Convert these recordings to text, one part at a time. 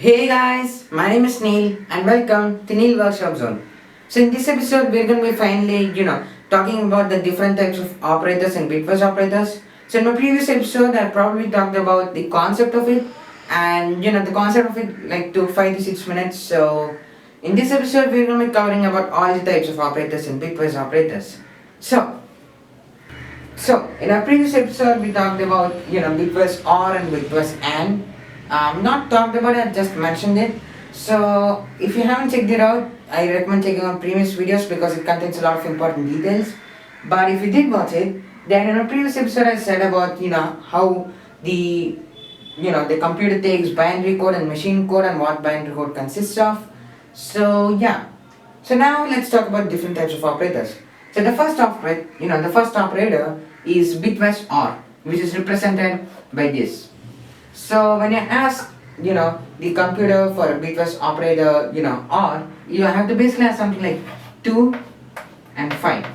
Hey guys, my name is Neil and welcome to Neil Workshop Zone. So in this episode we're going to be finally, talking about the different types of operators and bitwise operators. So in my previous episode I probably talked about the concept of it and the concept of it like took 5 to 6 minutes. So in this episode we're going to be covering about all the types of operators and bitwise operators. So in our previous episode we talked about bitwise OR and bitwise AND. Not talked about it, just mentioned it. So if you haven't checked it out, I recommend checking out previous videos because it contains a lot of important details. But if you did watch it, then in a previous episode I said about how the computer takes binary code and machine code and what binary code consists of. So yeah. So now let's talk about different types of operators. So the first operator is bitwise OR, which is represented by this. So when you ask, the computer for a bitwise operator, OR, you have to basically have something like 2 and 5.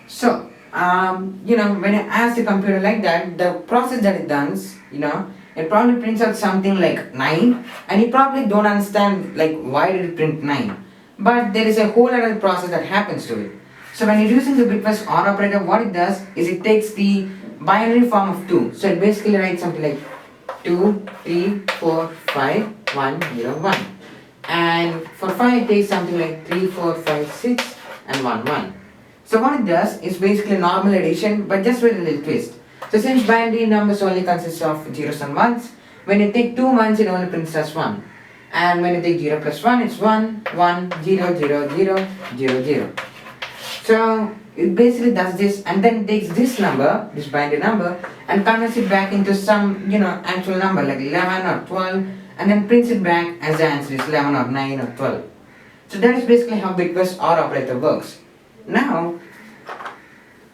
So, when you ask the computer like that, the process that it does, it probably prints out something like 9, and you probably don't understand like why did it print 9. But there is a whole other process that happens to it. So when you're using the bitwise OR operator, what it does is it takes the binary form of 2. So it basically writes something like 2, 3, 4, 5, 1, 0, 1. And for 5 it takes something like 3, 4, 5, 6 and 1, 1. So what it does is basically normal addition but just with a little twist. So since binary numbers only consist of zeros and ones, when you take 2 ones it only prints as 1. And when you take 0 plus 1 it's 1, 1, 0, 0, 0, 0, 0. So it basically does this and then takes this number, this binary number, and converts it back into some, actual number like 11 or 12 and then prints it back as the answer is 11 or 9 or 12. So that is basically how bitwise OR operator works. Now,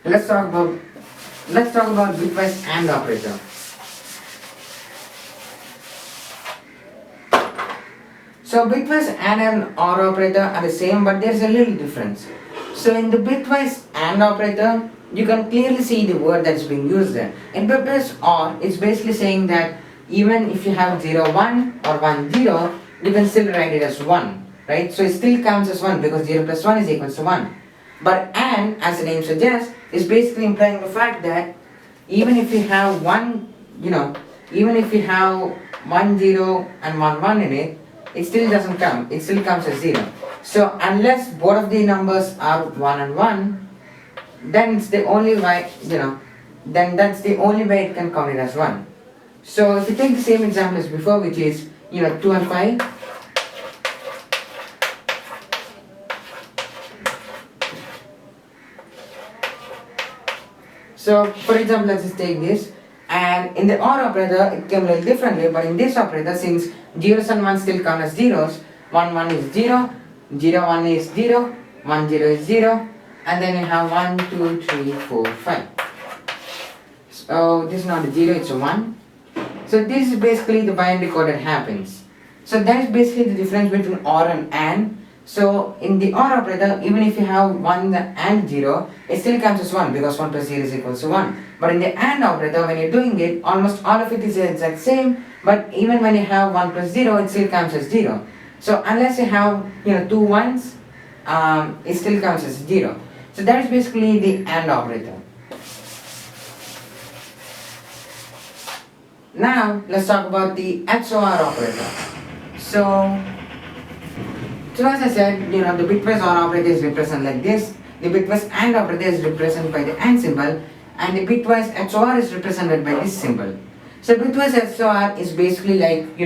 let's talk about bitwise AND operator. So bitwise AND and OR operator are the same but there's a little difference. So in the bitwise AND operator, you can clearly see the word that's being used there. In bitwise OR, it's basically saying that even if you have 0, 1 or 1, 0, you can still write it as 1, right? So it still counts as 1 because 0 plus 1 is equal to 1. But AND, as the name suggests, is basically implying the fact that even if you have even if you have 1, 0 and 1, 1 in it, it still doesn't count. It still comes as 0. So unless both of the numbers are 1 and 1, then it's the only way, then that's the only way it can count it as 1. So if you take the same example as before, which is, 2 and 5. So for example, let's just take this. And in the OR operator, it came a little differently, but in this operator, since zeros and 1 still count as zeros, 1, 1 is 0, 0, 1 is 0, 1, 0 is 0, and then you have 1, 2, 3, 4, 5. So this is not a 0, it's a 1. So this is basically the binary code that happens. So that is basically the difference between OR and AND. So in the OR operator, even if you have 1 and 0, it still counts as 1 because 1 plus 0 is equal to 1. But in the AND operator, when you're doing it, almost all of it is the exact same, but even when you have 1 plus 0, it still counts as 0. So unless you have 2 ones, it still counts as 0. So that is basically the AND operator. Now let's talk about the XOR operator. So as I said, the bitwise OR operator is represented like this. The bitwise AND operator is represented by the AND symbol, and the bitwise XOR is represented by this symbol. So bitwise XOR is basically like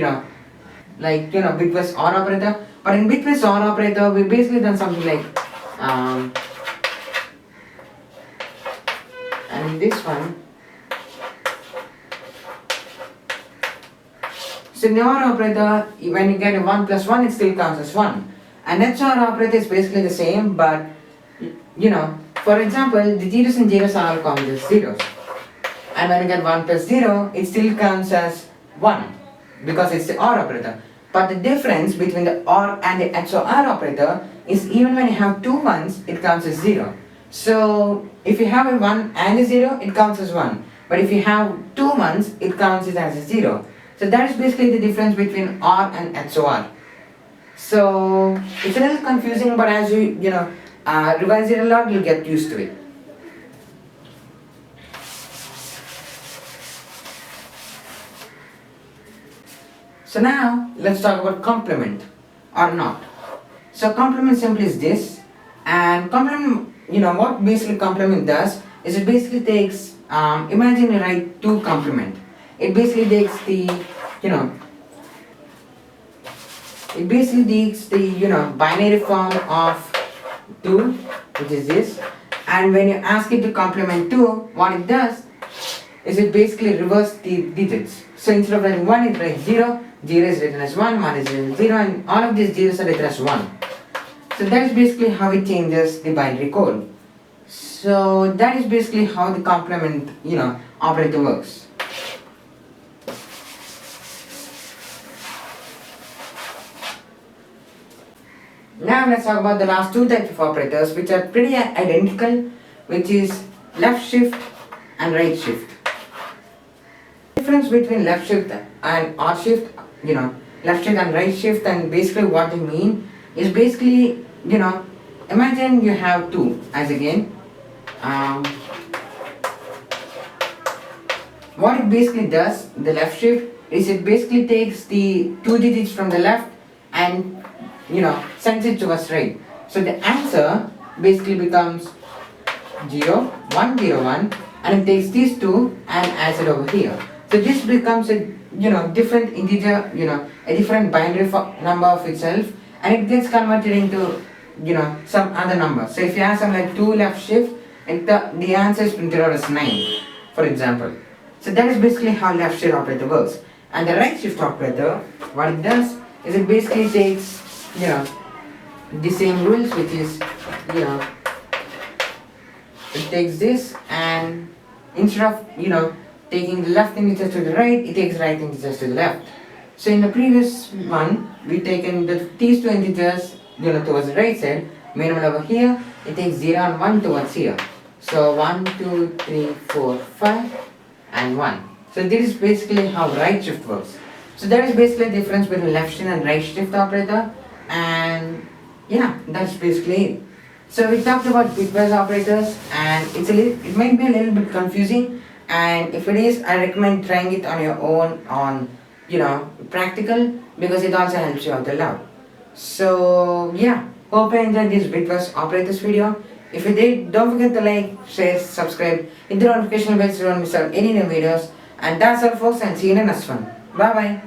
bitwise OR operator. But in bitwise OR operator, we basically done something like and this one. So in the OR operator, when you get a 1 plus 1, it still counts as 1. And XOR operator is basically the same, but for example, the zeros and zeros are all counted as zeros. And when you get 1 plus 0, it still counts as 1 because it's the OR operator. But the difference between the OR and the XOR operator is even when you have 2 ones, it counts as 0. So if you have a 1 and a 0, it counts as 1. But if you have 2 1s, it counts it as a 0. So that is basically the difference between OR and XOR. So it's a little confusing, but as you revise it a lot, you'll get used to it. So now let's talk about complement or not. So complement simply is this, and complement, what basically complement does is it basically takes, imagine you write 2 complement. It basically takes the, you know, it basically takes the binary form of 2, which is this, and when you ask it to complement 2, what it does is it basically reverse the digits. So instead of writing 1, it writes 0, 0 is written as 1, 1 is written as 0, and all of these zeros are written as 1. So that is basically how it changes the binary code. So that is basically how the complement operator works. Now let's talk about the last 2 types of operators, which are pretty identical, which is left shift and right shift. The difference between left shift and R shift, left shift and right shift, and basically what they mean is basically, imagine you have 2 as again. What it basically does, the left shift, is it basically takes the 2 digits from the left and sends it towards right. So the answer basically becomes 0, 1, 0, 1, and it takes these 2 and adds it over here. So this becomes a different integer, a different binary number of itself, and it gets converted into some other number. So if you have some like 2 left shift, and the answer is printed out as 9, for example. So that is basically how left shift operator works. And the right shift operator, what it does is it basically takes the same rules, which is it takes this, and instead of taking the left integers to the right, it takes right integers to the left. So in the previous one, we taken these 2 integers towards the right side. Meanwhile over here, it takes 0 and 1 towards here. So 1, 2, 3, 4, 5 and 1. So this is basically how right shift works. So that is basically the difference between left shift and right shift operator, and yeah, that's basically it. So we talked about bitwise operators, and it might be a little bit confusing, and if it is, I recommend trying it on your own on practical, because it also helps you out a lot. So yeah, hope you enjoyed this bitwise operators video. If you did, don't forget to like, share, subscribe, hit the notification bell so you don't miss out any new videos. And that's all folks, and see you in the next one. Bye bye.